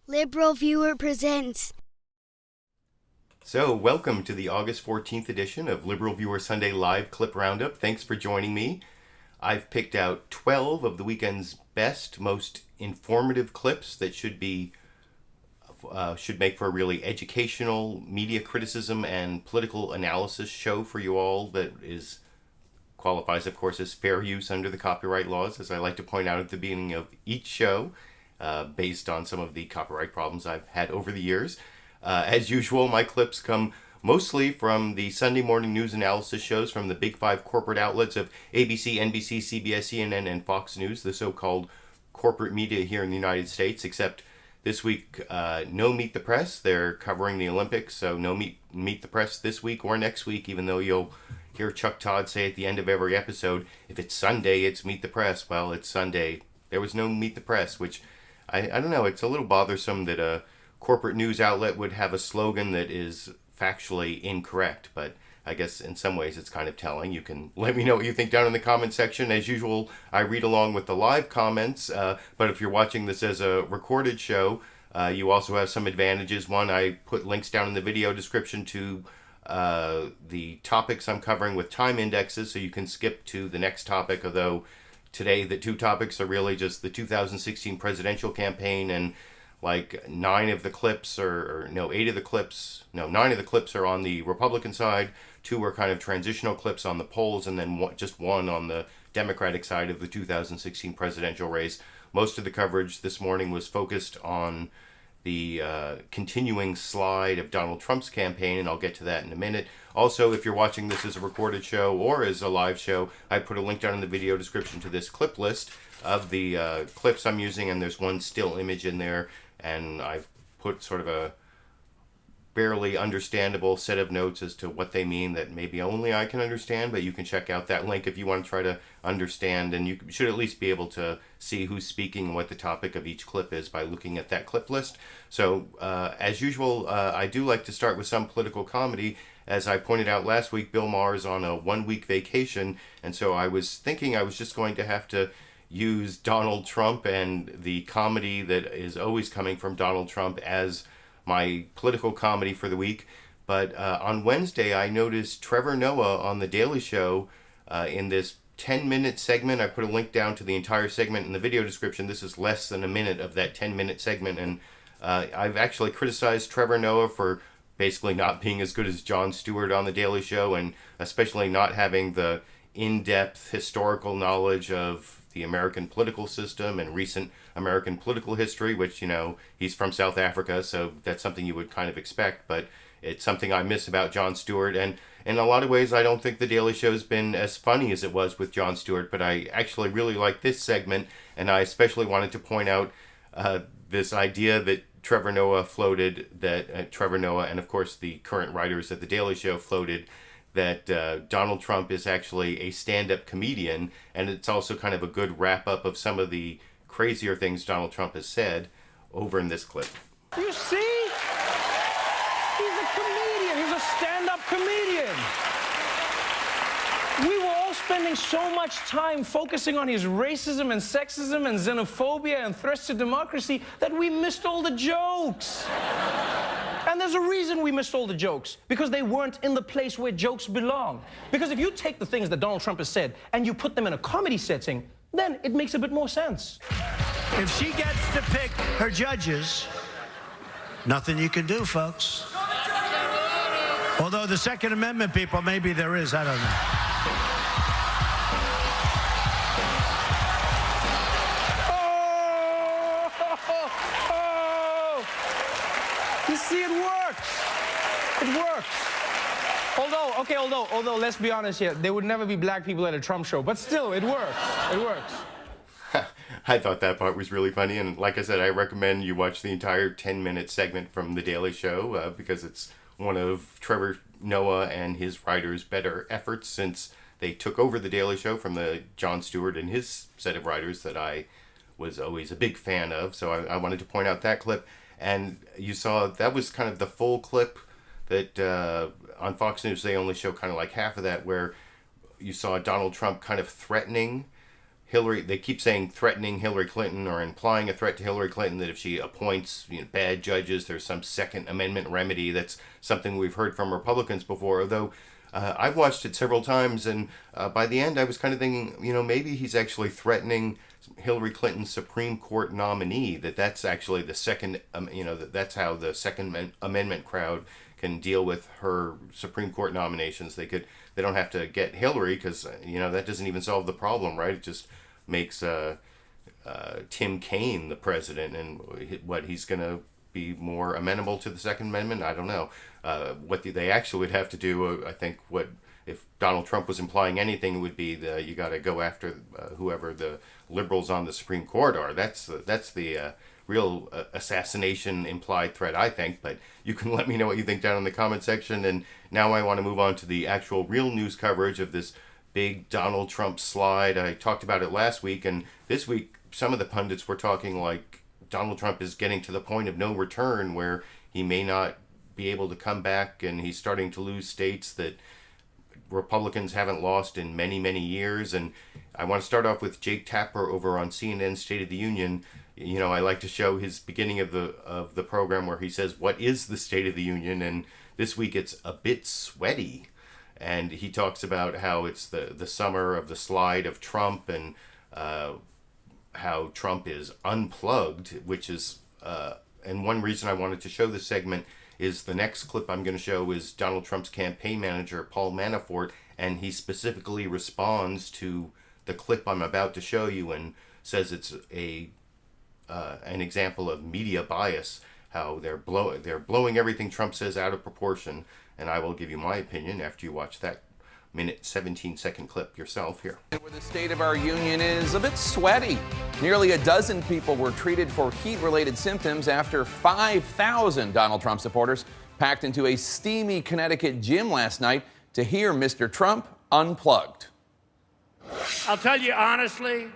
LiberalViewer presents. So, welcome to the August 14th edition of LiberalViewer Sunday Live Clip Roundup. Thanks for joining me. I've picked out 12 of the weekend's best, most informative clips that should make for a really educational media criticism and political analysis show for you all that qualifies, of course, as fair use under the copyright laws, as I like to point out at the beginning of each show, based on some of the copyright problems I've had over the years. As usual, my clips come mostly from the Sunday morning news analysis shows from the big five corporate outlets of ABC, NBC, CBS, CNN, and Fox News, the so-called corporate media here in the United States, except this week, no Meet the Press. They're covering the Olympics, so no Meet the Press this week or next week, even though you'll hear Chuck Todd say at the end of every episode, if it's Sunday, it's Meet the Press. Well, it's Sunday. There was no Meet the Press, which, I don't know, it's a little bothersome that a corporate news outlet would have a slogan that is factually incorrect, but I guess in some ways it's kind of telling. You can let me know what you think down in the comment section. As usual, I read along with the live comments, but if you're watching this as a recorded show, you also have some advantages. One, I put links down in the video description to the topics I'm covering with time indexes, so you can skip to the next topic, although today the two topics are really just the 2016 presidential campaign, and like 9 of the clips are on the Republican side, 2 are kind of transitional clips on the polls, and then just 1 on the Democratic side of the 2016 presidential race. Most of the coverage this morning was focused on the continuing slide of Donald Trump's campaign, and I'll get to that in a minute. Also, if you're watching this as a recorded show or as a live show, I put a link down in the video description to this clip list of the clips I'm using, and there's one still image in there, and I've put sort of a barely understandable set of notes as to what they mean that maybe only I can understand, but you can check out that link if you want to try to understand, and you should at least be able to see who's speaking and what the topic of each clip is by looking at that clip list. So, as usual, I do like to start with some political comedy. As I pointed out last week, Bill Maher is on a 1-week vacation, and so I was thinking I was just going to have to use Donald Trump and the comedy that is always coming from Donald Trump as my political comedy for the week. But on Wednesday, I noticed Trevor Noah on The Daily Show in this 10-minute segment. I put a link down to the entire segment in the video description. This is less than a minute of that 10-minute segment, and I've actually criticized Trevor Noah for basically not being as good as Jon Stewart on The Daily Show, and especially not having the in-depth historical knowledge of the American political system and recent American political history, which, he's from South Africa, so that's something you would kind of expect, but it's something I miss about Jon Stewart. And in a lot of ways, I don't think The Daily Show's been as funny as it was with Jon Stewart, but I actually really like this segment, and I especially wanted to point out this idea that Trevor Noah floated, that Trevor Noah and, of course, the current writers at The Daily Show floated, that Donald Trump is actually a stand-up comedian, and it's also kind of a good wrap-up of some of the crazier things Donald Trump has said over in this clip. You see? He's a comedian. He's a stand-up comedian. We were all spending so much time focusing on his racism and sexism and xenophobia and threats to democracy that we missed all the jokes. And there's a reason we missed all the jokes, because they weren't in the place where jokes belong. Because if you take the things that Donald Trump has said and you put them in a comedy setting, then it makes a bit more sense. If she gets to pick her judges, nothing you can do, folks. Although the Second Amendment people, maybe there is, I don't know. See, it works. It works. Although, let's be honest here, there would never be black people at a Trump show, but still, it works. It works. I thought that part was really funny, and like I said, I recommend you watch the entire 10-minute segment from The Daily Show, because it's one of Trevor Noah and his writers' better efforts since they took over The Daily Show from the Jon Stewart and his set of writers that I was always a big fan of, so I wanted to point out that clip. And you saw that was kind of the full clip that on Fox News they only show kind of like half of that, where you saw Donald Trump kind of threatening Hillary, they keep saying threatening Hillary Clinton or implying a threat to Hillary Clinton, that if she appoints bad judges, there's some Second Amendment remedy. That's something we've heard from Republicans before, although I've watched it several times, and by the end I was kind of thinking, maybe he's actually threatening Hillary Clinton's Supreme Court nominee, that's actually the second, that's how the Second Amendment crowd can deal with her Supreme Court nominations. They don't have to get Hillary, because that doesn't even solve the problem, right? It just makes Tim Kaine the president, and he's going to be more amenable to the Second Amendment. I don't know. What they actually would have to do, I think, if Donald Trump was implying anything, it would be you got to go after whoever the liberals on the Supreme Court are. That's the real assassination implied threat, I think. But you can let me know what you think down in the comment section. And now I want to move on to the actual real news coverage of this big Donald Trump slide. I talked about it last week, and this week some of the pundits were talking like Donald Trump is getting to the point of no return, where he may not be able to come back, and he's starting to lose states that Republicans haven't lost in many, many years. And I want to start off with Jake Tapper over on CNN State of the Union. I like to show his beginning of the program where he says, "What is the State of the Union?" And this week it's a bit sweaty. And he talks about how it's the summer of the slide of Trump, and how Trump is unplugged, which is, and one reason I wanted to show this segment is the next clip I'm going to show is Donald Trump's campaign manager, Paul Manafort, and he specifically responds to the clip I'm about to show you and says it's an example of media bias, how they're blowing everything Trump says out of proportion, and I will give you my opinion after you watch that minute 17-second clip yourself here. Where the state of our union is a bit sweaty. Nearly a dozen people were treated for heat-related symptoms after 5,000 Donald Trump supporters packed into a steamy Connecticut gym last night to hear Mr. Trump unplugged. I'll tell you honestly,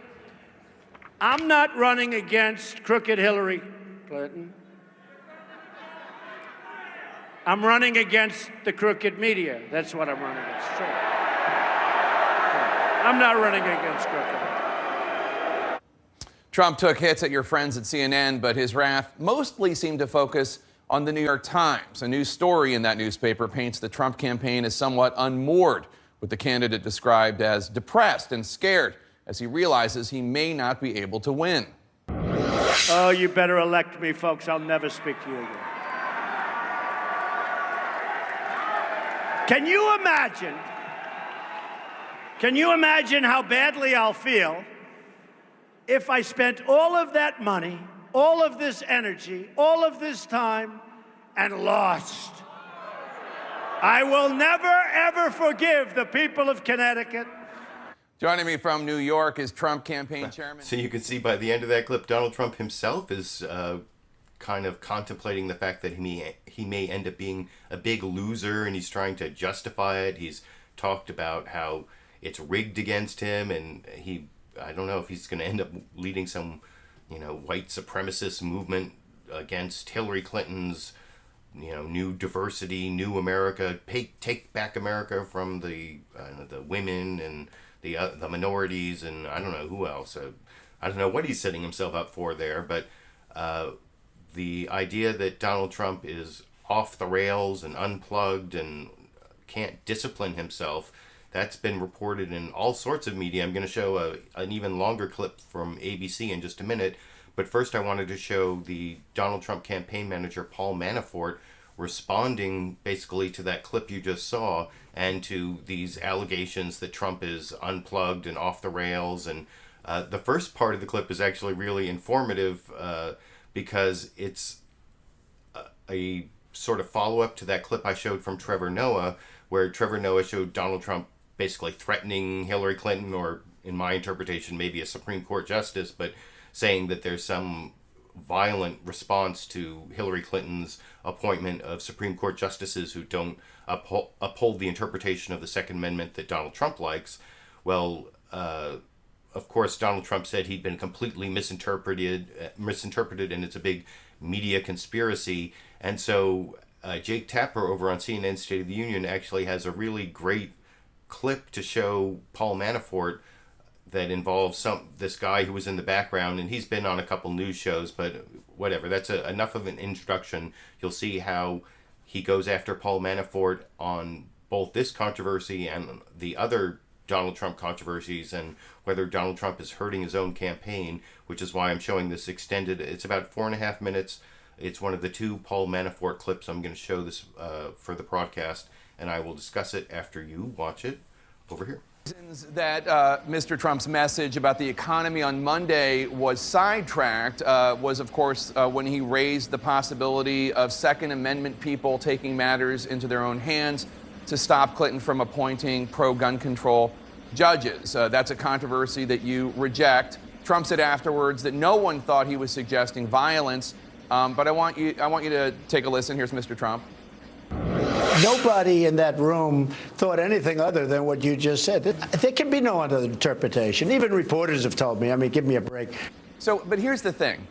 I'm not running against crooked Hillary Clinton. I'm running against the crooked media. That's what I'm running against. Sure. I'm not running against crooked. Trump took hits at your friends at CNN, but his wrath mostly seemed to focus on the New York Times. A new story in that newspaper paints the Trump campaign as somewhat unmoored, with the candidate described as depressed and scared as he realizes he may not be able to win. Oh, you better elect me, folks. I'll never speak to you again. Can you imagine how badly I'll feel if I spent all of that money, all of this energy, all of this time, and lost? I will never, ever forgive the people of Connecticut. Joining me from New York is Trump campaign chairman. So you can see by the end of that clip, Donald Trump himself is kind of contemplating the fact that he may end up being a big loser, and he's trying to justify it. He's talked about how it's rigged against him, and I don't know if he's going to end up leading some, white supremacist movement against Hillary Clinton's, new diversity, new America, take back America from the women and the minorities, and I don't know who else. I don't know what he's setting himself up for there, but the idea that Donald Trump is off the rails and unplugged and can't discipline himself, that's been reported in all sorts of media. I'm going to show an even longer clip from ABC in just a minute, but first I wanted to show the Donald Trump campaign manager, Paul Manafort, responding basically to that clip you just saw and to these allegations that Trump is unplugged and off the rails. And the first part of the clip is actually really informative because it's a sort of follow-up to that clip I showed from Trevor Noah, where Trevor Noah showed Donald Trump basically threatening Hillary Clinton, or in my interpretation, maybe a Supreme Court justice, but saying that there's some violent response to Hillary Clinton's appointment of Supreme Court justices who don't uphold the interpretation of the Second Amendment that Donald Trump likes. Well, of course, Donald Trump said he'd been completely misinterpreted, and it's a big media conspiracy. And so Jake Tapper over on CNN State of the Union actually has a really great clip to show Paul Manafort that involves this guy who was in the background, and he's been on a couple news shows, but whatever. That's enough of an introduction. You'll see how he goes after Paul Manafort on both this controversy and the other Donald Trump controversies, and whether Donald Trump is hurting his own campaign, which is why I'm showing this extended. It's about 4.5 minutes. It's one of the 2 Paul Manafort clips. I'm going to show this for the broadcast, and I will discuss it after you watch it over here. That Mr. Trump's message about the economy on Monday was sidetracked was, of course, when he raised the possibility of Second Amendment people taking matters into their own hands to stop Clinton from appointing pro-gun control judges. That's a controversy that you reject. Trump said afterwards that no one thought he was suggesting violence, but I want you to take a listen. Here's Mr. Trump. Nobody in that room thought anything other than what you just said. There can be no other interpretation. Even reporters have told me. I mean, give me a break. So, but here's the thing.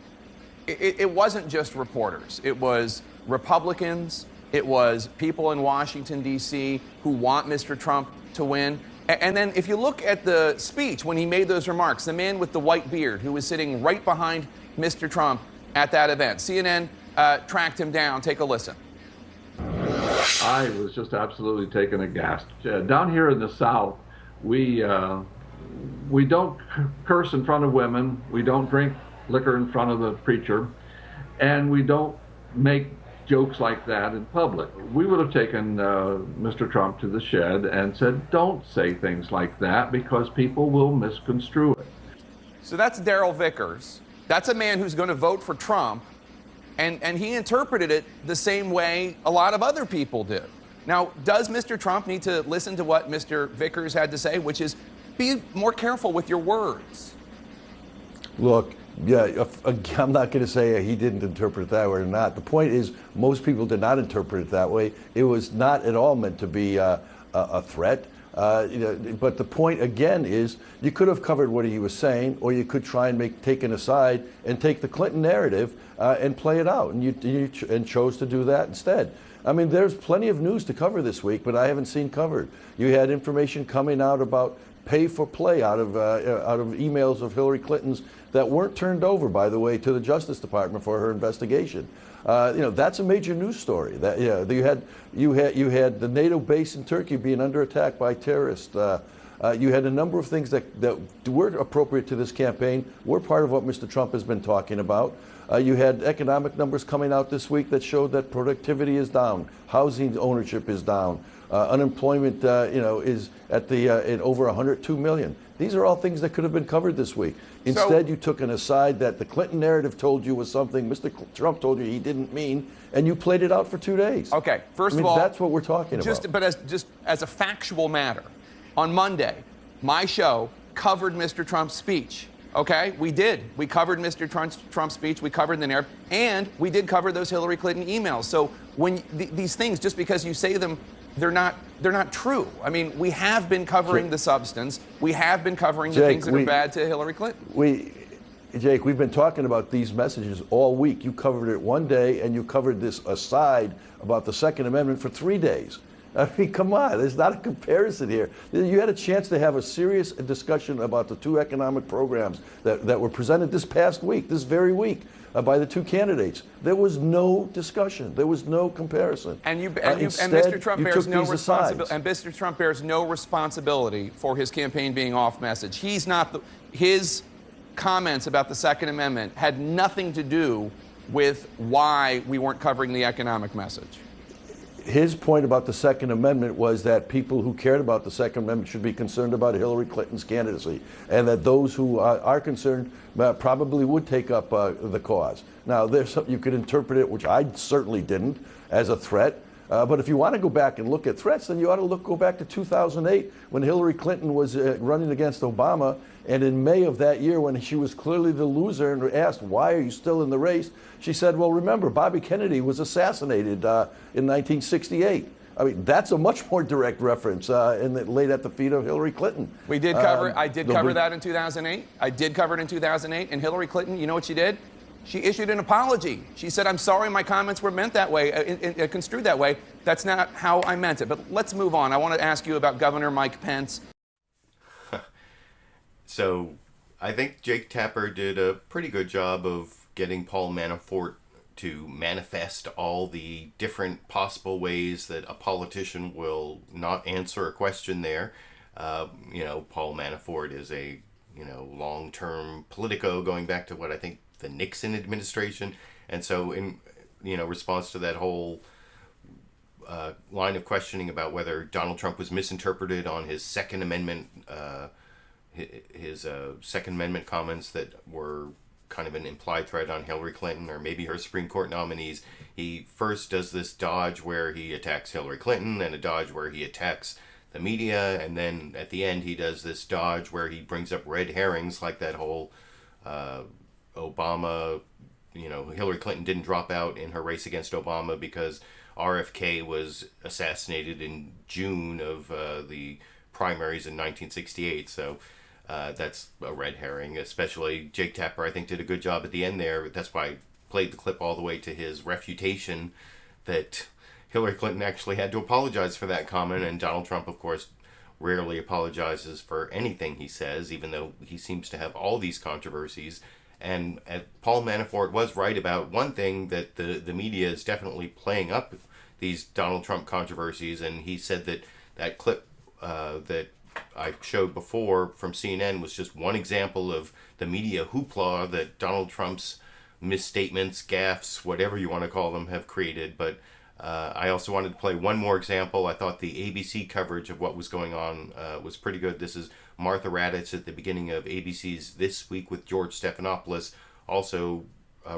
It wasn't just reporters. It was Republicans. It was people in Washington, D.C. who want Mr. Trump to win. And then if you look at the speech when he made those remarks, the man with the white beard who was sitting right behind Mr. Trump at that event, CNN tracked him down. Take a listen. I was just absolutely taken aghast. Down here in the South, we don't curse in front of women, we don't drink liquor in front of the preacher, and we don't make jokes like that in public. We would have taken Mr. Trump to the shed and said, don't say things like that because people will misconstrue it. So that's Darrell Vickers. That's a man who's going to vote for Trump. And he interpreted it the same way a lot of other people did. Now, does Mr. Trump need to listen to what Mr. Vickers had to say, which is be more careful with your words? Look, yeah, I'm not going to say he didn't interpret it that way or not. The point is, most people did not interpret it that way. It was not at all meant to be a threat. But the point again is, you could have covered what he was saying, or you could try and take an aside and take the Clinton narrative and play it out, and you chose to do that instead. I mean, there's plenty of news to cover this week, but I haven't seen covered. You had information coming out about pay for play out of emails of Hillary Clinton's that weren't turned over, by the way, to the Justice Department for her investigation. That's a major news story. That you had the NATO base in Turkey being under attack by terrorists. You had a number of things that were appropriate to this campaign, were part of what Mr. Trump has been talking about. You had economic numbers coming out this week that showed that productivity is down, housing ownership is down, unemployment is at over 102 million. These are all things that could have been covered this week. Instead, you took an aside that the Clinton narrative told you was something Mr. Trump told you he didn't mean, and you played it out for 2 days. Okay, first of all, that's what we're talking about. But as a factual matter, on Monday, my show covered Mr. Trump's speech. Okay, we did. We covered Mr. Trump's speech. We covered the narrative, and we did cover those Hillary Clinton emails. So when these things, just because you say them, they're not true. I mean, we have been covering the substance. We have been covering the things that are bad to Hillary Clinton. Jake, we've been talking about these messages all week. You covered it one day, and you covered this aside about the Second Amendment for 3 days. I mean, come on, there's not a comparison here. You had a chance to have a serious discussion about the 2 economic programs that were presented this past week, this very week, by the 2 candidates. There was no discussion. There was no comparison. And Mr. Trump bears no responsibility. And Mr. Trump bears no responsibility for his campaign being off message. He's not his comments about the Second Amendment had nothing to do with why we weren't covering the economic message. His point about the Second Amendment was that people who cared about the Second Amendment should be concerned about Hillary Clinton's candidacy, and that those who are concerned probably would take up the cause. Now, there's something you could interpret it, which I certainly didn't, as a threat. But if you want to go back and look at threats, then you ought to go back to 2008 when Hillary Clinton was running against Obama. And in May of that year, when she was clearly the loser and asked, why are you still in the race? She said, well, remember, Bobby Kennedy was assassinated in 1968. I mean, that's a much more direct reference laid at the feet of Hillary Clinton. We did cover, I did cover that in 2008. I did cover it in 2008. And Hillary Clinton, you know what she did? She issued an apology. She said, I'm sorry my comments were meant that way, construed that way. That's not how I meant it. But let's move on. I want to ask you about Governor Mike Pence. So I think Jake Tapper did a pretty good job of getting Paul Manafort to manifest all the different possible ways that a politician will not answer a question there. Paul Manafort is a, long-term politico going back to what I think the Nixon administration. And so in, response to that whole line of questioning about whether Donald Trump was misinterpreted on his Second Amendment, his Second Amendment comments that were kind of an implied threat on Hillary Clinton or maybe her Supreme Court nominees, he first does this dodge where he attacks Hillary Clinton, then a dodge where he attacks the media, and then at the end he does this dodge where he brings up red herrings like that whole Obama, Hillary Clinton didn't drop out in her race against Obama because RFK was assassinated in June of the primaries in 1968. So that's a red herring. Especially Jake Tapper, I think, did a good job at the end there. That's why I played the clip all the way to his refutation that Hillary Clinton actually had to apologize for that comment, and Donald Trump, of course, rarely apologizes for anything he says, even though he seems to have all these controversies. And Paul Manafort was right about one thing, that the media is definitely playing up these Donald Trump controversies, and he said that clip that I showed before from CNN was just one example of the media hoopla that Donald Trump's misstatements, gaffes, whatever you want to call them, have created. But I also wanted to play one more example. I thought the ABC coverage of what was going on was pretty good. This is Martha Raddatz at the beginning of ABC's This Week with George Stephanopoulos, also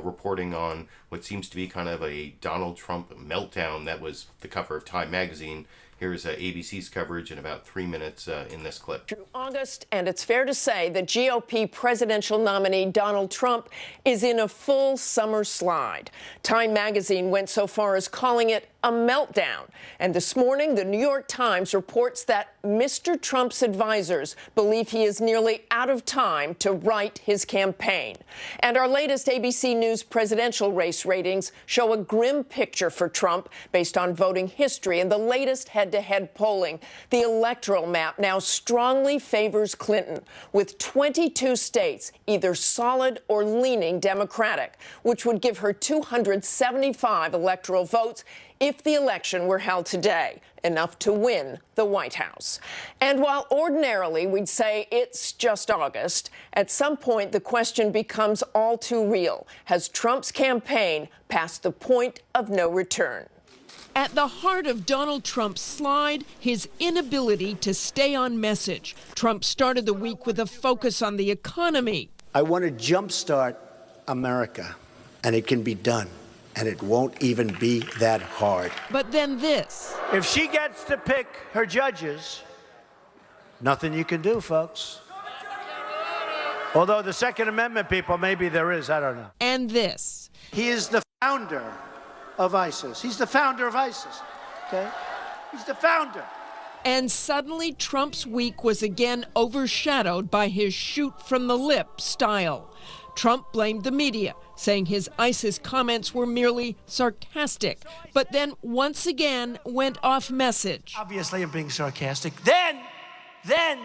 reporting on what seems to be kind of a Donald Trump meltdown. That was the cover of Time magazine. Here's ABC's coverage in about 3 minutes in this clip. Through August, and it's fair to say the GOP presidential nominee Donald Trump is in a full summer slide. Time magazine went so far as calling it a meltdown. And this morning, the New York Times reports that Mr. Trump's advisors believe he is nearly out of time to write his campaign. And our latest ABC News presidential race ratings show a grim picture for Trump based on voting history and the latest head-to-head polling. The electoral map now strongly favors Clinton, with 22 states either solid or leaning Democratic, which would give her 275 electoral votes if the election were held today, enough to win the White House. And while ordinarily we'd say it's just August, at some point the question becomes all too real. Has Trump's campaign passed the point of no return? At the heart of Donald Trump's slide, his inability to stay on message. Trump started the week with a focus on the economy. I want to jumpstart America, and it can be done. And it won't even be that hard. But then this. If she gets to pick her judges, Nothing you can do, folks. Although the Second Amendment people, maybe there is, I don't know. And this. he is the founder of ISIS. He's the founder of ISIS, okay? He's the founder. And suddenly, Trump's week was again overshadowed by his shoot-from-the-lip style. Trump blamed the media, saying his ISIS comments were merely sarcastic, but then once again went off message. Obviously, I'm being sarcastic. Then,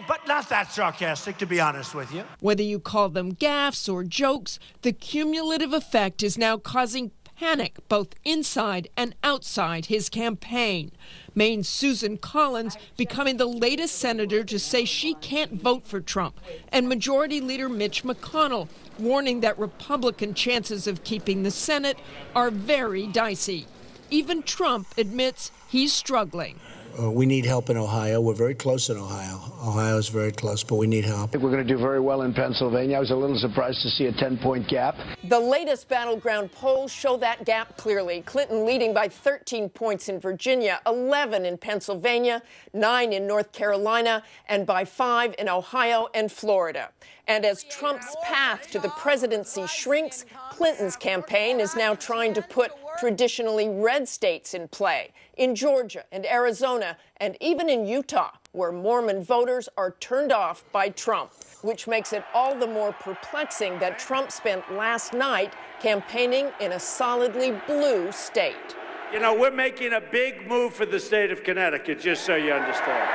but not that sarcastic, to be honest with you. Whether you call them gaffes or jokes, the cumulative effect is now causing panic both inside and outside his campaign. Maine's Susan Collins becoming the latest senator to say she can't vote for Trump, and Majority Leader Mitch McConnell warning that Republican chances of keeping the Senate are very dicey. Even Trump admits he's struggling. We need help in Ohio. We're very close in Ohio. Ohio is very close, but we need help. I think we're going to do very well in Pennsylvania. I was a little surprised to see a 10-point gap. The latest battleground polls show that gap clearly. Clinton leading by 13 points in Virginia, 11 in Pennsylvania, 9 in North Carolina, and by 5 in Ohio and Florida. And as Trump's path to the presidency shrinks, Clinton's campaign is now trying to put traditionally red states in play, in Georgia and Arizona, and even in Utah, where Mormon voters are turned off by Trump, which makes it all the more perplexing that Trump spent last night campaigning in a solidly blue state. You know, we're making a big move for the state of Connecticut, just so you understand.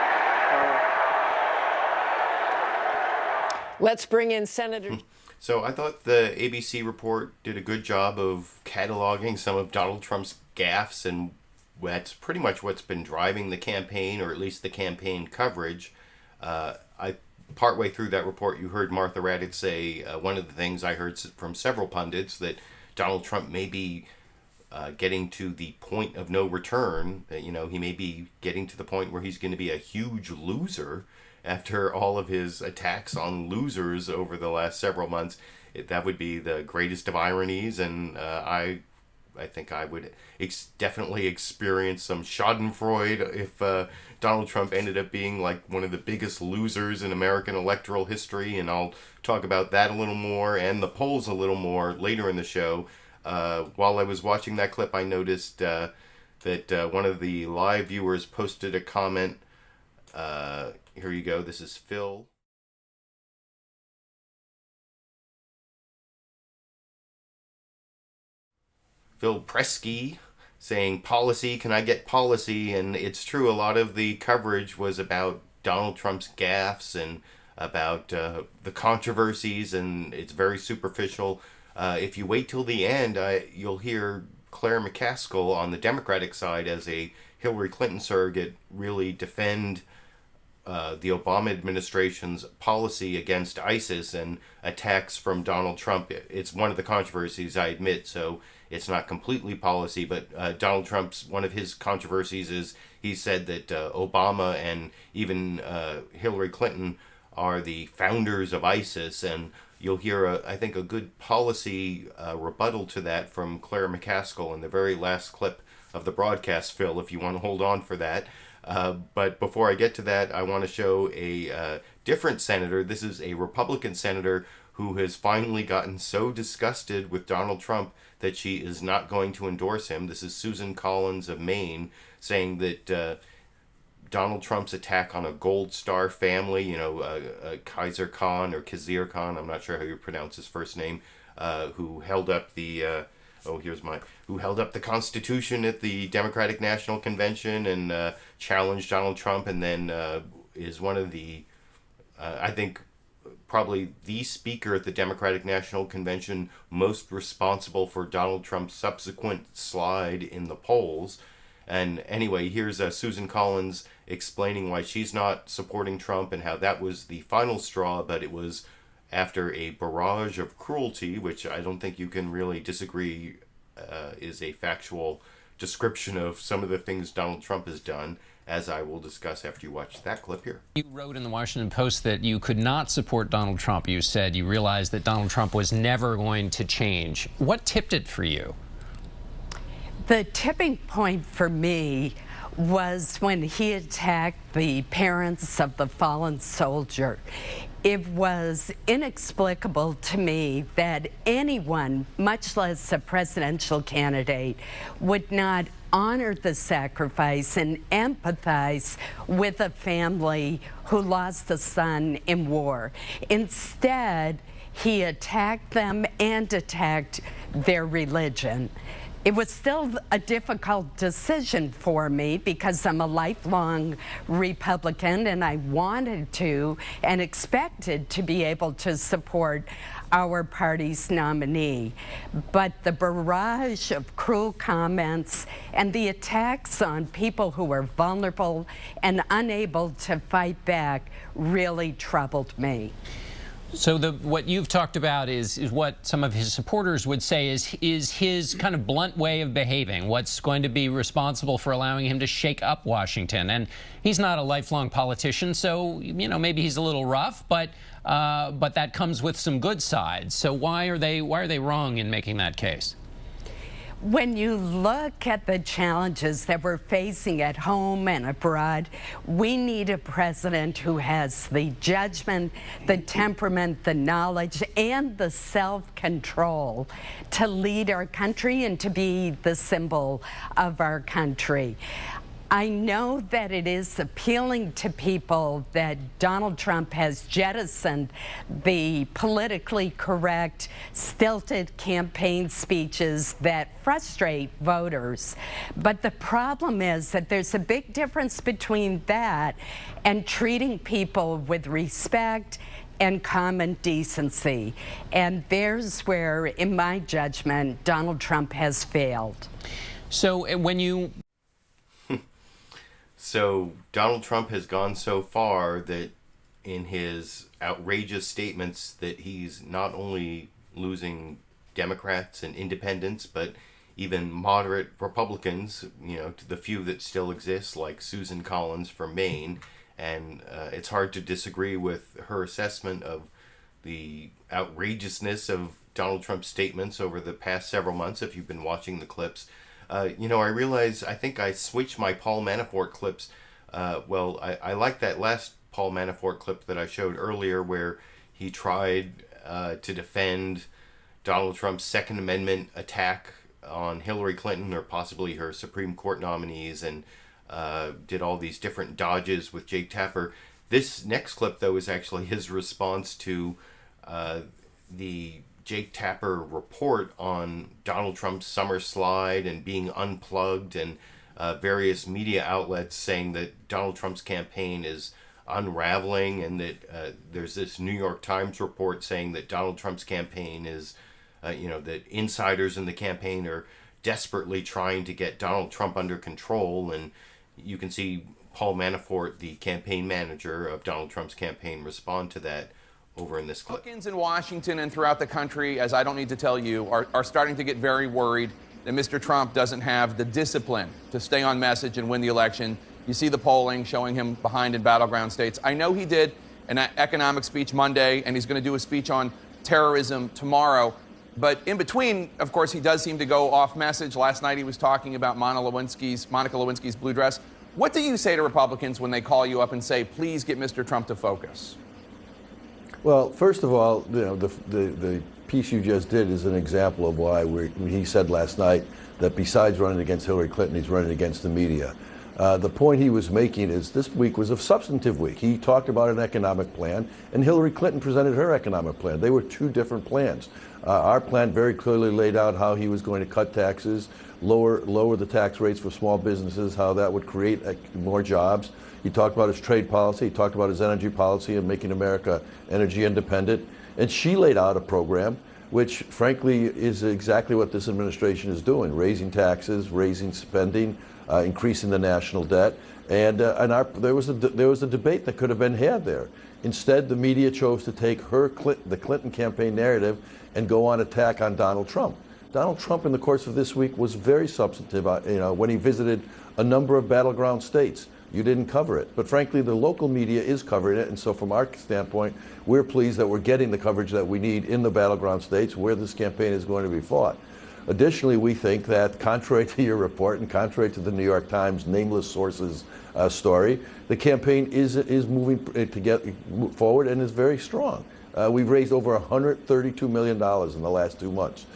Let's bring in Senator. So I thought the ABC report did a good job of cataloging some of Donald Trump's gaffes, and that's pretty much what's been driving the campaign, or at least the campaign coverage. Partway through that report, you heard Martha Raddatz say one of the things I heard from several pundits, that Donald Trump may be getting to the point of no return. That, he may be getting to the point where he's going to be a huge loser after all of his attacks on losers over the last several months. That would be the greatest of ironies, and I think I would definitely experience some schadenfreude if Donald Trump ended up being like one of the biggest losers in American electoral history, and I'll talk about that a little more and the polls a little more later in the show. While I was watching that clip, I noticed that one of the live viewers posted a comment. Here you go. This is Phil. Phil Presky saying, policy, can I get policy? And it's true, a lot of the coverage was about Donald Trump's gaffes and about the controversies, and it's very superficial. If you wait till the end, you'll hear Claire McCaskill on the Democratic side, as a Hillary Clinton surrogate, really defend the Obama administration's policy against ISIS and attacks from Donald Trump. It's one of the controversies, I admit, so it's not completely policy, but Donald Trump's, one of his controversies is he said that Obama and even Hillary Clinton are the founders of ISIS, and you'll hear, I think, a good policy rebuttal to that from Claire McCaskill in the very last clip of the broadcast, Phil, if you want to hold on for that. But before I get to that, I want to show a different senator. This is a Republican senator who has finally gotten so disgusted with Donald Trump that she is not going to endorse him. This is Susan Collins of Maine, saying that Donald Trump's attack on a Gold Star family, Kaiser Khan or Kazir Khan, I'm not sure how you pronounce his first name, who held up the who held up the Constitution at the Democratic National Convention and challenged Donald Trump, and then is one of the, I think, probably the speaker at the Democratic National Convention most responsible for Donald Trump's subsequent slide in the polls. And anyway, here's Susan Collins explaining why she's not supporting Trump and how that was the final straw, but it was after a barrage of cruelty, which I don't think you can really disagree is a factual description of some of the things Donald Trump has done, as I will discuss after you watch that clip here. You wrote in the Washington Post that you could not support Donald Trump. You said you realized that Donald Trump was never going to change. What tipped it for you? The tipping point for me was when he attacked the parents of the fallen soldier. It was inexplicable to me that anyone, much less a presidential candidate, would not honor the sacrifice and empathize with a family who lost a son in war. Instead, he attacked them and attacked their religion. It was still a difficult decision for me because I'm a lifelong Republican and I wanted to and expected to be able to support our party's nominee. But the barrage of cruel comments and the attacks on people who were vulnerable and unable to fight back really troubled me. So what you've talked about is what some of his supporters would say is his kind of blunt way of behaving, what's going to be responsible for allowing him to shake up Washington. And he's not a lifelong politician, so maybe he's a little rough, but that comes with some good sides. So why are they wrong in making that case? When you look at the challenges that we're facing at home and abroad, we need a president who has the judgment, the temperament, the knowledge, and the self-control to lead our country and to be the symbol of our country. I know that it is appealing to people that Donald Trump has jettisoned the politically correct, stilted campaign speeches that frustrate voters. But the problem is that there's a big difference between that and treating people with respect and common decency. And there's where, in my judgment, Donald Trump has failed. So when you... So Donald Trump has gone so far that in his outrageous statements that he's not only losing Democrats and independents, but even moderate Republicans, you know, to the few that still exist, like Susan Collins from Maine. And it's hard to disagree with her assessment of the outrageousness of Donald Trump's statements over the past several months, if you've been watching the clips. You know, I realize I think I switched my Paul Manafort clips. I like that last Paul Manafort clip that I showed earlier where he tried to defend Donald Trump's Second Amendment attack on Hillary Clinton or possibly her Supreme Court nominees, and did all these different dodges with Jake Tapper. This next clip, though, is actually his response to the Jake Tapper report on Donald Trump's summer slide and being unplugged, and various media outlets saying that Donald Trump's campaign is unraveling, and that there's this New York Times report saying that Donald Trump's campaign is, that insiders in the campaign are desperately trying to get Donald Trump under control. And you can see Paul Manafort, the campaign manager of Donald Trump's campaign, respond to that over in this clip. Republicans in Washington and throughout the country, as I don't need to tell you, are starting to get very worried that Mr. Trump doesn't have the discipline to stay on message and win the election. You see the polling showing him behind in battleground states. I know he did an economic speech Monday, and he's going to do a speech on terrorism tomorrow. But in between, of course, he does seem to go off message. Last night he was talking about Monica Lewinsky's blue dress. What do you say to Republicans when they call you up and say, please get Mr. Trump to focus? Well, first of all, the piece you just did is an example of why he said last night that besides running against Hillary Clinton, he's running against the media. The point he was making is this week was a substantive week. He talked about an economic plan, and Hillary Clinton presented her economic plan. They were two different plans. Our plan very clearly laid out how he was going to cut taxes, lower the tax rates for small businesses, how that would create more jobs. He talked about his trade policy. He talked about his energy policy and making America energy independent. And she laid out a program which, frankly, is exactly what this administration is doing: raising taxes, raising spending, increasing the national debt. And there was a debate that could have been had there. Instead, the media chose to take the Clinton campaign narrative and go on attack on Donald Trump. Donald Trump, in the course of this week, was very substantive. When he visited a number of battleground states, you didn't cover it. But frankly, the local media is covering it. And so from our standpoint, we're pleased that we're getting the coverage that we need in the battleground states where this campaign is going to be fought. Additionally, we think that, contrary to your report and contrary to the New York Times nameless sources story, the campaign is moving to get forward and is very strong. We've raised over $132 million in the last 2 months.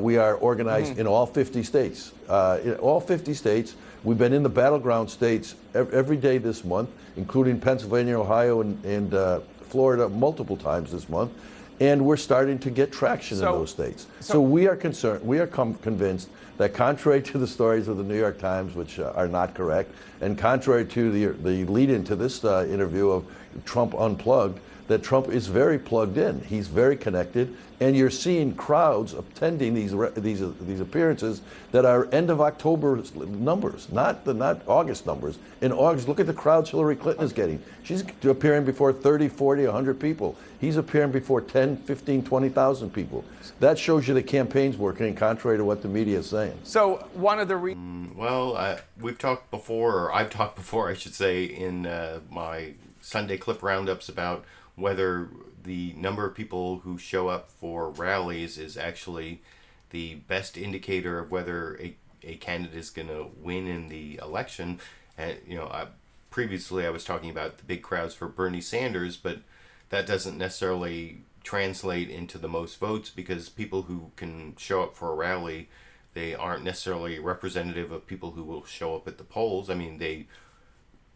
We are organized in all 50 states. In all 50 states, we've been in the battleground states every day this month, including Pennsylvania, Ohio, and Florida multiple times this month. And we're starting to get traction in those states. So we are concerned. We are convinced that, contrary to the stories of the New York Times, which are not correct, and contrary to the lead-in to this interview of Trump Unplugged, that Trump is very plugged in. He's very connected, and you're seeing crowds attending these appearances that are end of October numbers, not August numbers. In August, look at the crowds Hillary Clinton is getting. She's appearing before 30, 40, 100 people. He's appearing before 10, 15, 20,000 people. That shows you the campaign's working, contrary to what the media is saying. So one of the we've talked before, or I've talked before, I should say, in my Sunday clip roundups about whether the number of people who show up for rallies is actually the best indicator of whether a candidate is going to win in the election. And previously I was talking about the big crowds for Bernie Sanders, but that doesn't necessarily translate into the most votes, because people who can show up for a rally, they aren't necessarily representative of people who will show up at the polls. I mean, they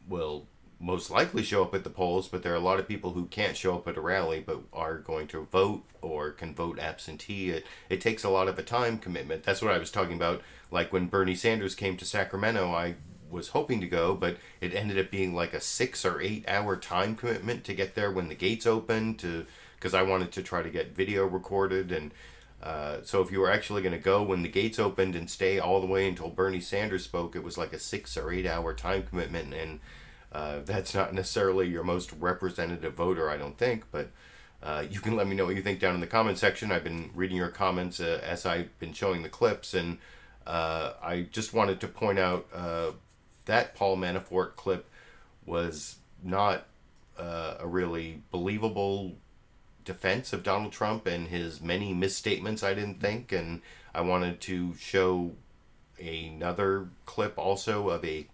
will most likely show up at the polls, but there are a lot of people who can't show up at a rally but are going to vote or can vote absentee. It takes a lot of a time commitment. That's what I was talking about. Like when Bernie Sanders came to Sacramento, I was hoping to go, but it ended up being like a 6 or 8 hour time commitment to get there when the gates opened, because I wanted to try to get video recorded. And so if you were actually going to go when the gates opened and stay all the way until Bernie Sanders spoke, it was like a 6 or 8 hour time commitment. And that's not necessarily your most representative voter, I don't think, but you can let me know what you think down in the comment section. I've been reading your comments as I've been showing the clips, and I just wanted to point out that Paul Manafort clip was not a really believable defense of Donald Trump and his many misstatements, I didn't think. And I wanted to show another clip also of a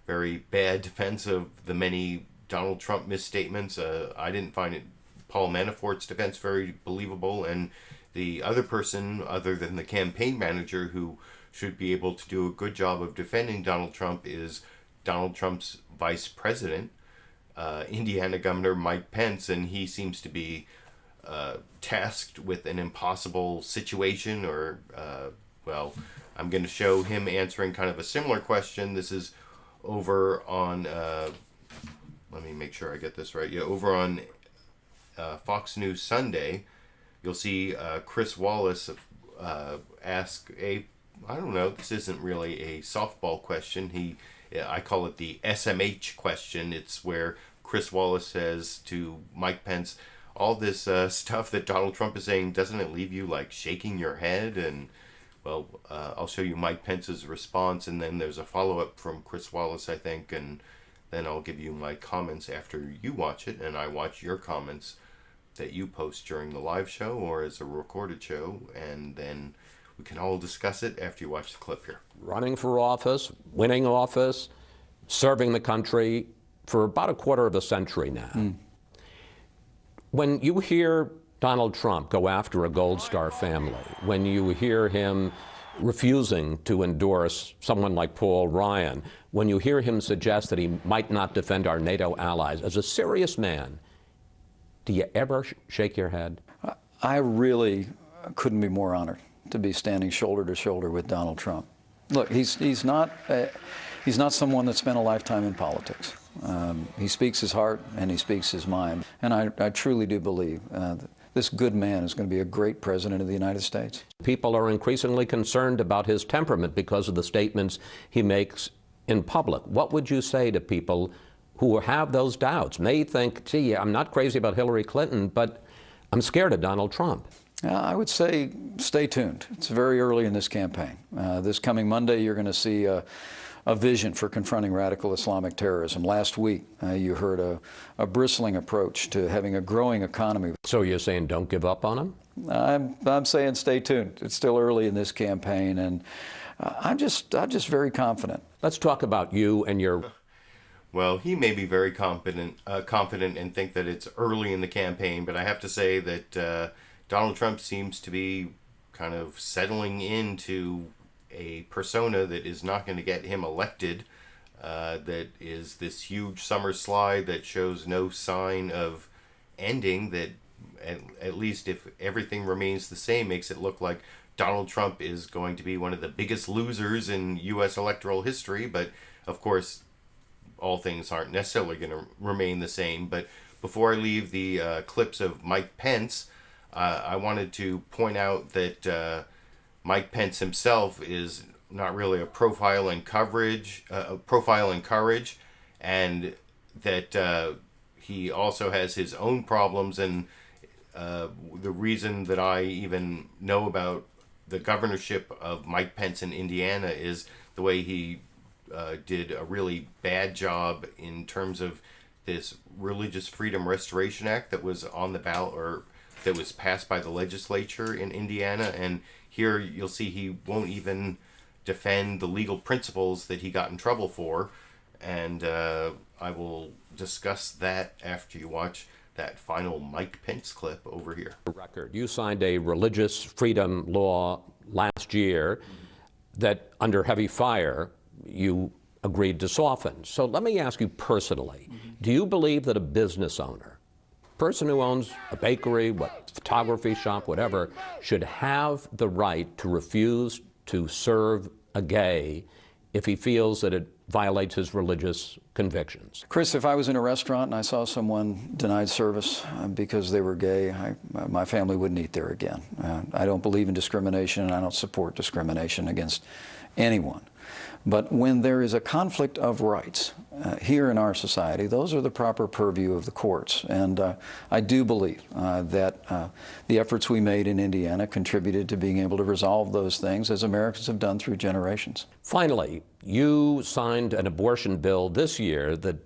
very bad defense of the many Donald Trump misstatements. I didn't find Paul Manafort's defense very believable, and the other person other than the campaign manager who should be able to do a good job of defending Donald Trump is Donald Trump's vice president, Indiana Governor Mike Pence, and he seems to be tasked with an impossible situation, or well, I'm going to show him answering kind of a similar question. This is over on let me make sure I get this right. Yeah, over on Fox News Sunday, you'll see Chris Wallace ask a, I don't know, this isn't really a softball question. I call it the SMH question. It's where Chris Wallace says to Mike Pence, all this stuff that Donald Trump is saying, doesn't it leave you like shaking your head? And well, I'll show you Mike Pence's response, and then there's a follow-up from Chris Wallace, I think, and then I'll give you my comments after you watch it, and I watch your comments that you post during the live show or as a recorded show, and then we can all discuss it after you watch the clip here. Running for office, winning office, serving the country for about a quarter of a century now. When you hear Donald Trump go after a Gold Star family, when you hear him refusing to endorse someone like Paul Ryan, when you hear him suggest that he might not defend our NATO allies, as a serious man, do you ever shake your head? I really couldn't be more honored to be standing shoulder to shoulder with Donald Trump. Look, he's not someone that spent a lifetime in politics. He speaks his heart and he speaks his mind. And I truly do believe this good man is going to be a great president of the United States. People are increasingly concerned about his temperament because of the statements he makes in public. What would you say to people who have those doubts, may think, gee, I'm not crazy about Hillary Clinton, but I'm scared of Donald Trump? I would say stay tuned. It's very early in this campaign. This coming Monday, you're going to see a vision for confronting radical Islamic terrorism. Last week, you heard a bristling approach to having a growing economy. So you're saying don't give up on him? I'm saying stay tuned. It's still early in this campaign, and I'm just very confident. Let's talk about you and your... Well, he may be very confident and think that it's early in the campaign, but I have to say that Donald Trump seems to be kind of settling into a persona that is not going to get him elected, that is this huge summer slide that shows no sign of ending, that at least if everything remains the same, makes it look like Donald Trump is going to be one of the biggest losers in U.S. electoral history. But, of course, all things aren't necessarily going to remain the same. But before I leave the clips of Mike Pence, I wanted to point out that Mike Pence himself is not really a profile in courage, and that he also has his own problems. And the reason that I even know about the governorship of Mike Pence in Indiana is the way he did a really bad job in terms of this Religious Freedom Restoration Act that was on the ballot, or that was passed by the legislature in Indiana. And here you'll see he won't even defend the legal principles that he got in trouble for. And I will discuss that after you watch that final Mike Pence clip over here. Record. You signed a religious freedom law last year that, under heavy fire, you agreed to soften. So let me ask you personally, do you believe that a business owner, person who owns a bakery, photography shop, whatever, should have the right to refuse to serve a gay if he feels that it violates his religious convictions. Chris, if I was in a restaurant and I saw someone denied service because they were gay, my family wouldn't eat there again. I don't believe in discrimination, and I don't support discrimination against anyone. But when there is a conflict of rights here in our society, those are the proper purview of the courts. And I do believe that the efforts we made in Indiana contributed to being able to resolve those things, as Americans have done through generations. Finally, you signed an abortion bill this year that...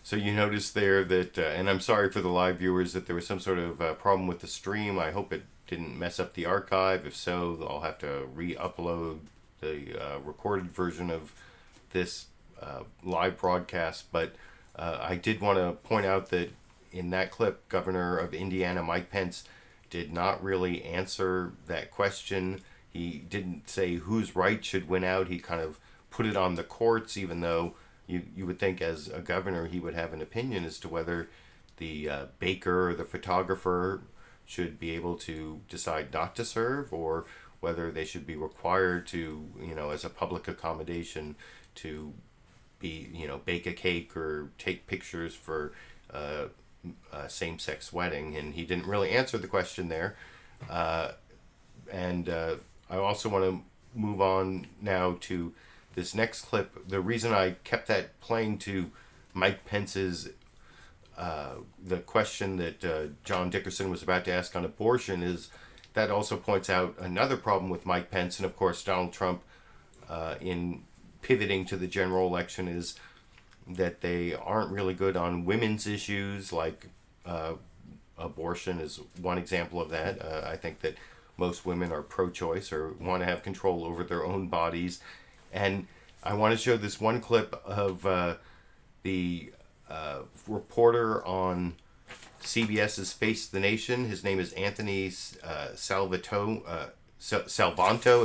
So you noticed there that, and I'm sorry for the live viewers, that there was some sort of problem with the stream. I hope it didn't mess up the archive. If so, I'll have to re-upload the recorded version of this live broadcast. But I did want to point out that in that clip, Governor of Indiana, Mike Pence, did not really answer that question. He didn't say whose right should win out. He kind of put it on the courts, even though you would think as a governor he would have an opinion as to whether the baker or the photographer should be able to decide not to serve, or whether they should be required to, as a public accommodation, to be, bake a cake or take pictures for a same-sex wedding. And he didn't really answer the question there. And I also want to move on now to this next clip. The reason I kept that playing to Mike Pence's the question that John Dickerson was about to ask on abortion is that also points out another problem with Mike Pence and, of course, Donald Trump in pivoting to the general election, is that they aren't really good on women's issues, like abortion is one example of that. I think that most women are pro-choice or want to have control over their own bodies. And I want to show this one clip of the reporter on CBS's Face the Nation. His name is Anthony Salvanto,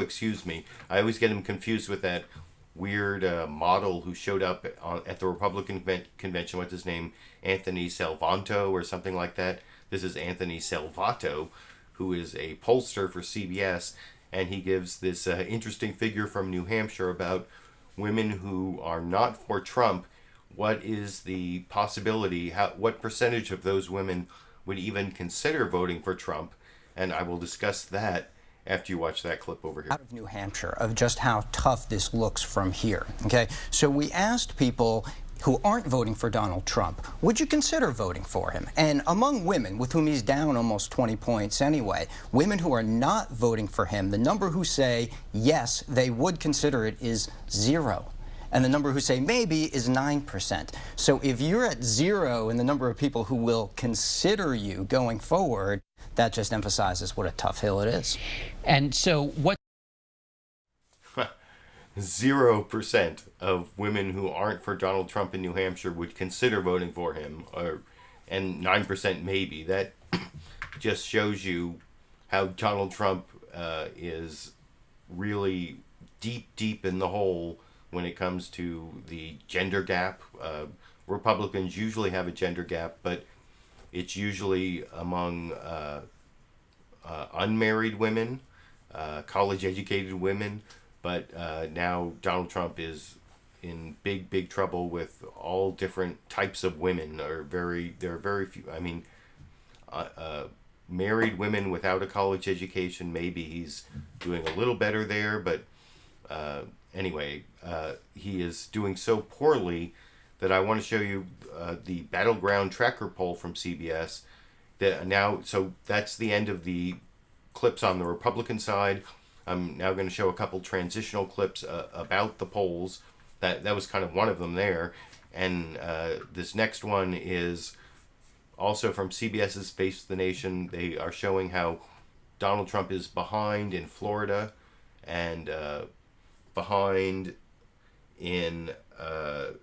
excuse me. I always get him confused with that weird model who showed up at the Republican convention. What's his name? Anthony Salvanto or something like that. This is Anthony Salvato, who is a pollster for CBS, and he gives this interesting figure from New Hampshire about women who are not for Trump. What is the possibility, what percentage of those women would even consider voting for Trump? And I will discuss that after you watch that clip over here. Out of New Hampshire, of just how tough this looks from here, okay? So we asked people who aren't voting for Donald Trump, would you consider voting for him? And among women, with whom he's down almost 20 points anyway, women who are not voting for him, the number who say yes, they would consider it is 0. And the number who say maybe is 9%. So if you're at 0 in the number of people who will consider you going forward, that just emphasizes what a tough hill it is. And so what... 0% of women who aren't for Donald Trump in New Hampshire would consider voting for him, and 9% maybe. That just shows you how Donald Trump is really deep in the hole when it comes to the gender gap. Republicans usually have a gender gap, but it's usually among unmarried women, college-educated women. But now Donald Trump is in big trouble with all different types of women. There are very few. I mean, married women without a college education, maybe he's doing a little better there, but anyway, he is doing so poorly that I want to show you the Battleground Tracker poll from CBS. So that's the end of the clips on the Republican side. I'm now going to show a couple transitional clips about the polls. That was kind of one of them there. And this next one is also from CBS's Face the Nation. They are showing how Donald Trump is behind in Florida and behind in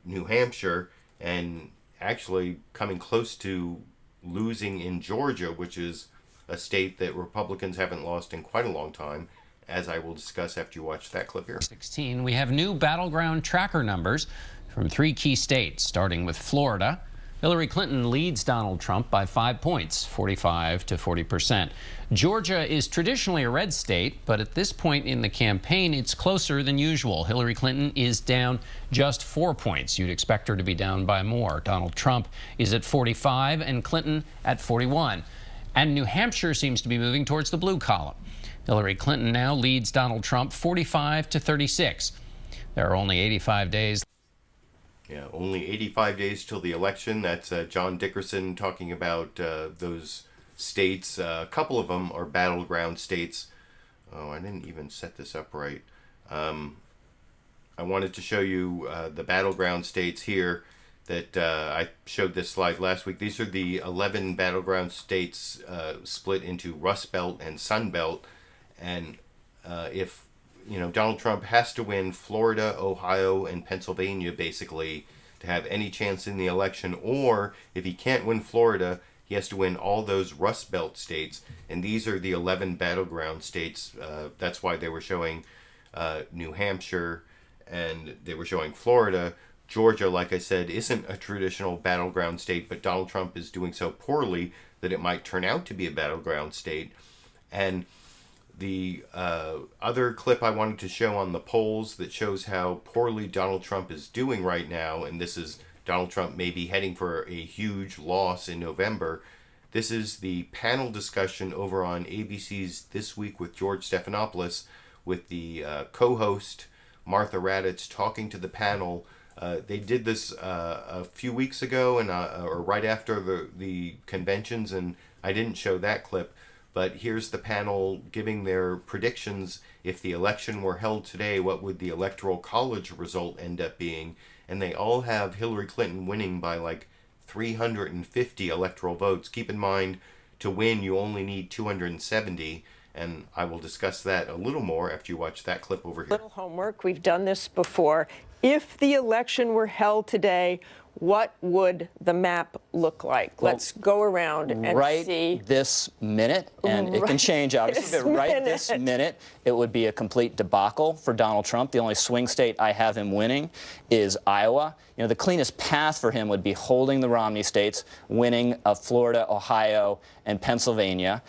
New Hampshire, and actually coming close to losing in Georgia, which is a state that Republicans haven't lost in quite a long time, as I will discuss after you watch that clip here. 16, we have new Battleground Tracker numbers from 3 key states, starting with Florida. Hillary Clinton leads Donald Trump by 5 points, 45 to 40%. Georgia is traditionally a red state, but at this point in the campaign, it's closer than usual. Hillary Clinton is down just 4 points. You'd expect her to be down by more. Donald Trump is at 45 and Clinton at 41. And New Hampshire seems to be moving towards the blue column. Hillary Clinton now leads Donald Trump 45 to 36. There are only 85 days. Yeah, only 85 days till the election. That's John Dickerson talking about those states. A couple of them are battleground states. Oh, I didn't even set this up right. I wanted to show you the battleground states here that I showed this slide last week. These are the 11 battleground states split into Rust Belt and Sun Belt. And if Donald Trump has to win Florida, Ohio, and Pennsylvania, basically, to have any chance in the election. Or if he can't win Florida, he has to win all those Rust Belt states. And these are the 11 battleground states. That's why they were showing New Hampshire and they were showing Florida. Georgia, like I said, isn't a traditional battleground state, but Donald Trump is doing so poorly that it might turn out to be a battleground state. And the other clip I wanted to show on the polls that shows how poorly Donald Trump is doing right now, and this is Donald Trump maybe heading for a huge loss in November. This is the panel discussion over on ABC's This Week with George Stephanopoulos, with the co-host Martha Raddatz talking to the panel. They did this a few weeks ago, and or right after the conventions, and I didn't show that clip. But here's the panel giving their predictions. If the election were held today, what would the Electoral College result end up being? And they all have Hillary Clinton winning by like 350 electoral votes. Keep in mind, to win, you only need 270. And I will discuss that a little more after you watch that clip over here. Little homework. We've done this before. If the election were held today, what would the map look like? Well, let's go around and right see. This minute, and it can change obviously, but right this minute, it would be a complete debacle for Donald Trump. The only swing state I have him winning is Iowa. The cleanest path for him would be holding the Romney states, winning Florida, Ohio, and Pennsylvania.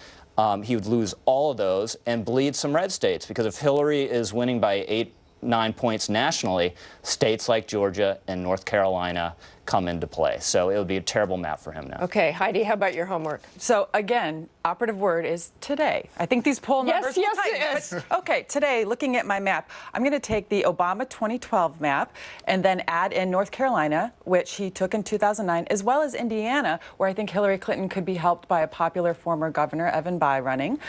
He would lose all of those and bleed some red states, because if Hillary is winning by 8-9 points nationally, states like Georgia and North Carolina come into play. So it would be a terrible map for him now. Okay, Heidi, how about your homework? So again, operative word is today. I think these poll numbers will tighten. Yes. Okay, today, looking at my map, I'm going to take the Obama 2012 map and then add in North Carolina, which he took in 2009, as well as Indiana, where I think Hillary Clinton could be helped by a popular former governor, Evan Bayh, running.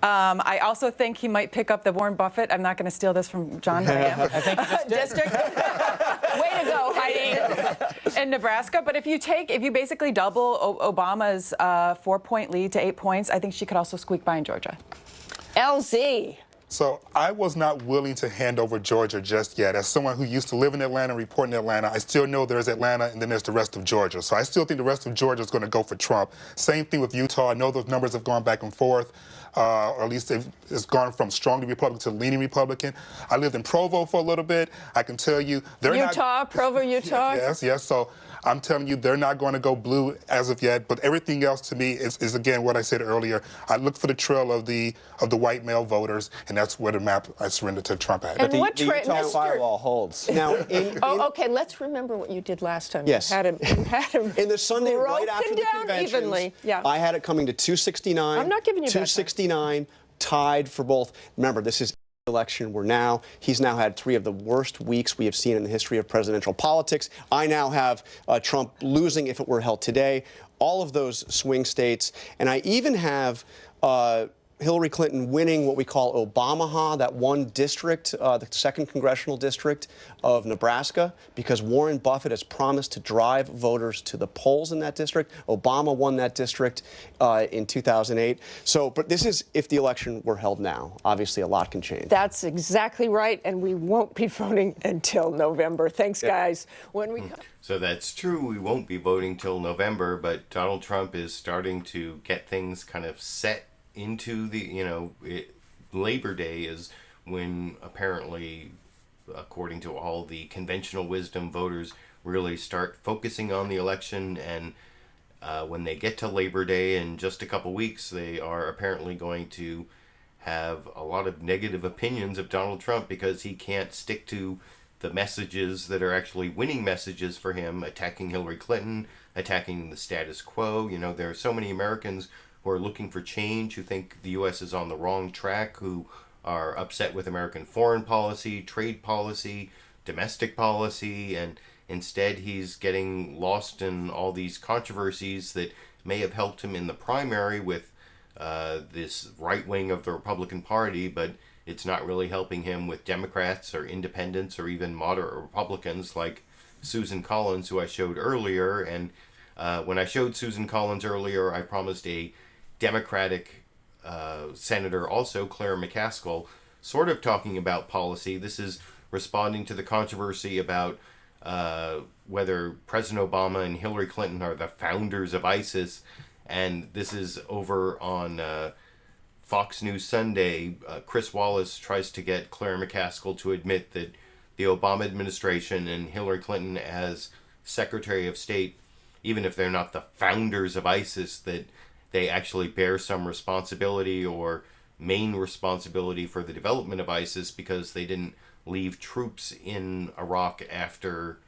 I also think he might pick up the Warren Buffett. I'm not going to steal this from John, but I am. I think he just did. District. Way to go, Heidi. In Nebraska, but if you basically double Obama's 4-point lead to 8 points, I think she could also squeak by in Georgia. LZ. So I was not willing to hand over Georgia just yet. As someone who used to live in Atlanta, report in Atlanta, I still know there's Atlanta and then there's the rest of Georgia. So I still think the rest of Georgia is going to go for Trump. Same thing with Utah. I know those numbers have gone back and forth, or at least it's gone from strongly Republican to leaning Republican. I lived in Provo for a little bit. I can tell you they're Provo, Utah? Yes. So I'm telling you, they're not going to go blue as of yet. But everything else to me is again what I said earlier. I look for the trail of the white male voters, and that's where the map I surrender to Trump at. And the Utah firewall holds. Now, okay. Let's remember what you did last time. Yes. You had him in the Sunday right after the conventions. Evenly. Yeah. I had it coming to 269. I'm not giving you 269, tied for both. Remember, this is election. He's now had 3 of the worst weeks we have seen in the history of presidential politics. I now have Trump losing if it were held today, all of those swing states, and I even have Hillary Clinton winning what we call Obamaha, that one district, the 2nd congressional district of Nebraska, because Warren Buffett has promised to drive voters to the polls in that district. Obama won that district in 2008. So, but this is if the election were held now. Obviously, a lot can change. That's exactly right, and we won't be voting until November. Thanks, guys. So that's true. We won't be voting till November, but Donald Trump is starting to get things kind of set into the, Labor Day is when apparently, according to all the conventional wisdom, voters really start focusing on the election. And when they get to Labor Day in just a couple weeks, they are apparently going to have a lot of negative opinions of Donald Trump because he can't stick to the messages that are actually winning messages for him, attacking Hillary Clinton, attacking the status quo. You know, there are so many Americans who are looking for change, who think the U.S. is on the wrong track, who are upset with American foreign policy, trade policy, domestic policy, and instead he's getting lost in all these controversies that may have helped him in the primary with this right wing of the Republican Party, but it's not really helping him with Democrats or independents or even moderate Republicans like Susan Collins, who I showed earlier. And when I showed Susan Collins earlier, I promised a Democratic senator, also Claire McCaskill, sort of talking about policy. This is responding to the controversy about whether President Obama and Hillary Clinton are the founders of ISIS. And this is over on Fox News Sunday. Chris Wallace tries to get Claire McCaskill to admit that the Obama administration and Hillary Clinton as Secretary of State, even if they're not the founders of ISIS, that they actually bear some responsibility or main responsibility for the development of ISIS because they didn't leave troops in Iraq after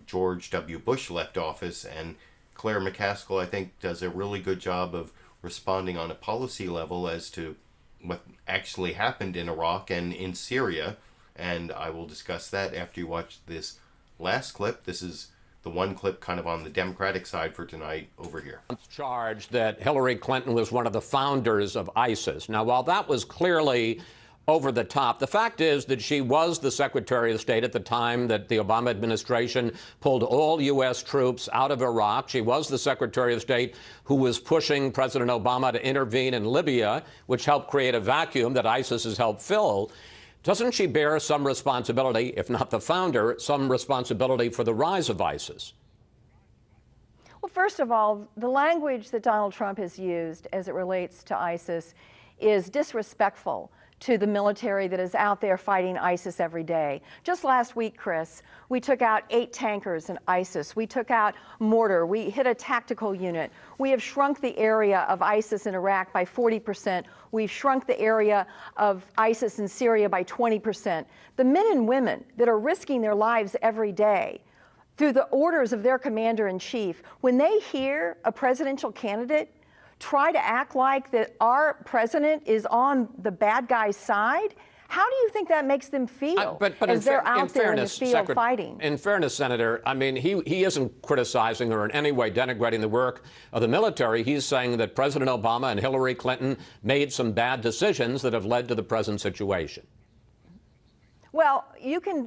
George W. Bush left office. And Claire McCaskill, I think, does a really good job of responding on a policy level as to what actually happened in Iraq and in Syria. And I will discuss that after you watch this last clip. This is the one clip kind of on the Democratic side for tonight over here. Charged that Hillary Clinton was one of the founders of ISIS. Now, while that was clearly over the top, the fact is that she was the Secretary of State at the time that the Obama administration pulled all U.S. troops out of Iraq. She was the Secretary of State who was pushing President Obama to intervene in Libya, which helped create a vacuum that ISIS has helped fill. Doesn't she bear some responsibility, if not the founder, some responsibility for the rise of ISIS? Well, first of all, the language that Donald Trump has used as it relates to ISIS is disrespectful to the military that is out there fighting ISIS every day. Just last week, Chris, we took out 8 tankers in ISIS. We took out mortar. We hit a tactical unit. We have shrunk the area of ISIS in Iraq by 40%. We've shrunk the area of ISIS in Syria by 20%. The men and women that are risking their lives every day through the orders of their commander-in-chief, when they hear a presidential candidate try to act like that our president is on the bad guy's side, how do you think that makes them feel as they're out there in the field fighting? In fairness, Senator, I mean, he isn't criticizing or in any way denigrating the work of the military. He's saying that President Obama and Hillary Clinton made some bad decisions that have led to the present situation. Well,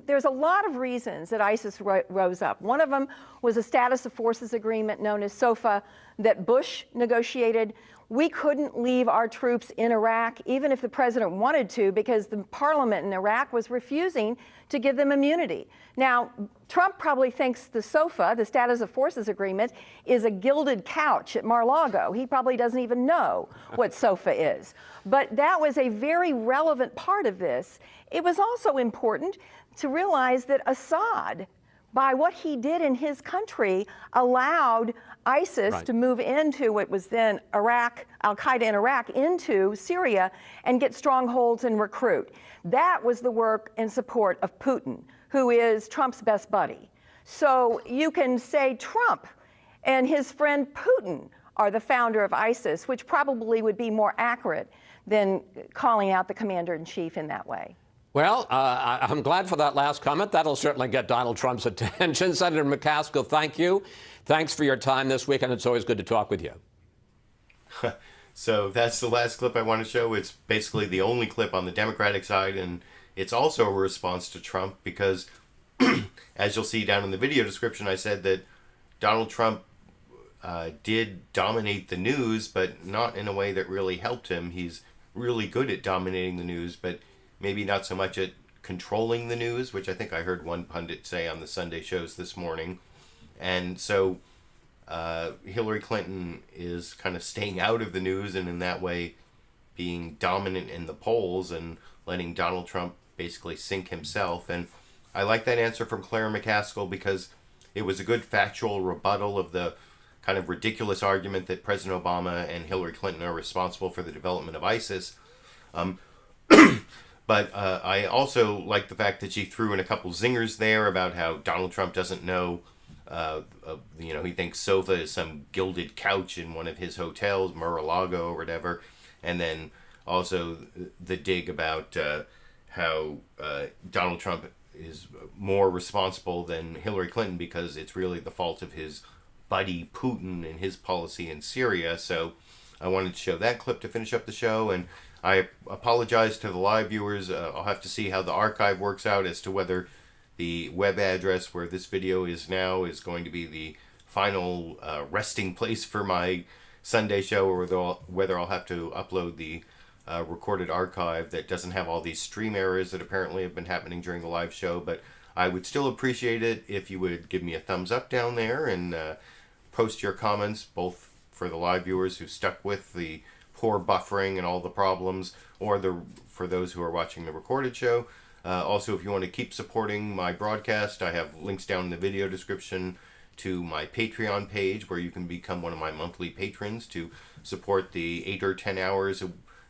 there's a lot of reasons that ISIS rose up. One of them was a status of forces agreement known as SOFA that Bush negotiated. We couldn't leave our troops in Iraq, even if the president wanted to, because the parliament in Iraq was refusing to give them immunity. Now, Trump probably thinks the SOFA, the status of forces agreement, is a gilded couch at Mar-a-Lago. He probably doesn't even know what SOFA is. But that was a very relevant part of this. It was also important to realize that Assad, by what he did in his country, allowed ISIS to move into what was then Iraq, Al-Qaeda in Iraq, into Syria and get strongholds and recruit. That was the work and support of Putin, who is Trump's best buddy. So you can say Trump and his friend Putin are the founder of ISIS, which probably would be more accurate than calling out the commander-in-chief in that way. Well, I'm glad for that last comment. That'll certainly get Donald Trump's attention. Senator McCaskill, thank you. Thanks for your time this week, and it's always good to talk with you. So that's the last clip I want to show. It's basically the only clip on the Democratic side, and it's also a response to Trump because, as you'll see down in the video description, I said that Donald Trump did dominate the news, but not in a way that really helped him. He's really good at dominating the news, but maybe not so much at controlling the news, which I think I heard one pundit say on the Sunday shows this morning. And so Hillary Clinton is kind of staying out of the news and in that way being dominant in the polls and letting Donald Trump basically sink himself. And I like that answer from Claire McCaskill because it was a good factual rebuttal of the kind of ridiculous argument that President Obama and Hillary Clinton are responsible for the development of ISIS. But I also like the fact that she threw in a couple zingers there about how Donald Trump doesn't know, he thinks sofa is some gilded couch in one of his hotels, Mar-a-Lago or whatever. And then also the dig about how Donald Trump is more responsible than Hillary Clinton because it's really the fault of his buddy Putin and his policy in Syria. So I wanted to show that clip to finish up the show, and I apologize to the live viewers. I'll have to see how the archive works out as to whether the web address where this video is now is going to be the final resting place for my Sunday show, or whether I'll have to upload the recorded archive that doesn't have all these stream errors that apparently have been happening during the live show. But I would still appreciate it if you would give me a thumbs up down there and post your comments, both for the live viewers who stuck with the poor buffering and all the problems, or for those who are watching the recorded show. Also, if you want to keep supporting my broadcast, I have links down in the video description to my Patreon page where you can become one of my monthly patrons to support the 8 or 10 hours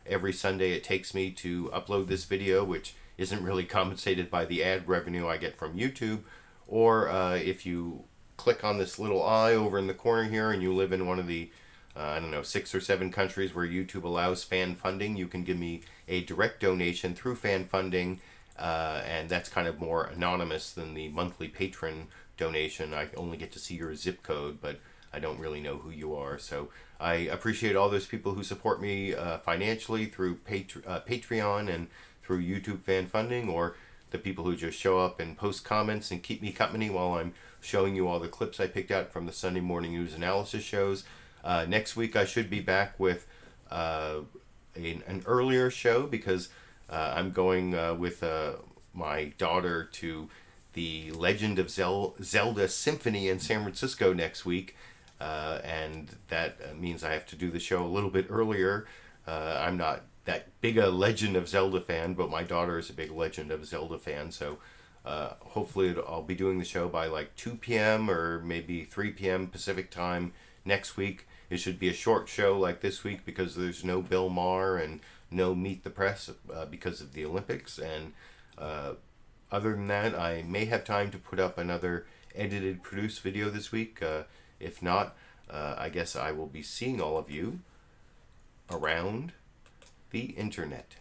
every Sunday it takes me to upload this video, which isn't really compensated by the ad revenue I get from YouTube. Or if you click on this little eye over in the corner here and you live in one of the 6 or 7 countries where YouTube allows fan funding, you can give me a direct donation through fan funding, and that's kind of more anonymous than the monthly patron donation. I only get to see your zip code, but I don't really know who you are. So I appreciate all those people who support me financially through Patreon and through YouTube fan funding, or the people who just show up and post comments and keep me company while I'm showing you all the clips I picked out from the Sunday morning news analysis shows. Next week I should be back with an earlier show because I'm going with my daughter to the Legend of Zelda Symphony in San Francisco next week, and that means I have to do the show a little bit earlier. I'm not that big a Legend of Zelda fan, but my daughter is a big Legend of Zelda fan, so hopefully I'll be doing the show by like 2 p.m. or maybe 3 p.m. Pacific time next week. It should be a short show like this week because there's no Bill Maher and no Meet the Press because of the Olympics. And other than that, I may have time to put up another edited, produced video this week. If not, I guess I will be seeing all of you around the internet.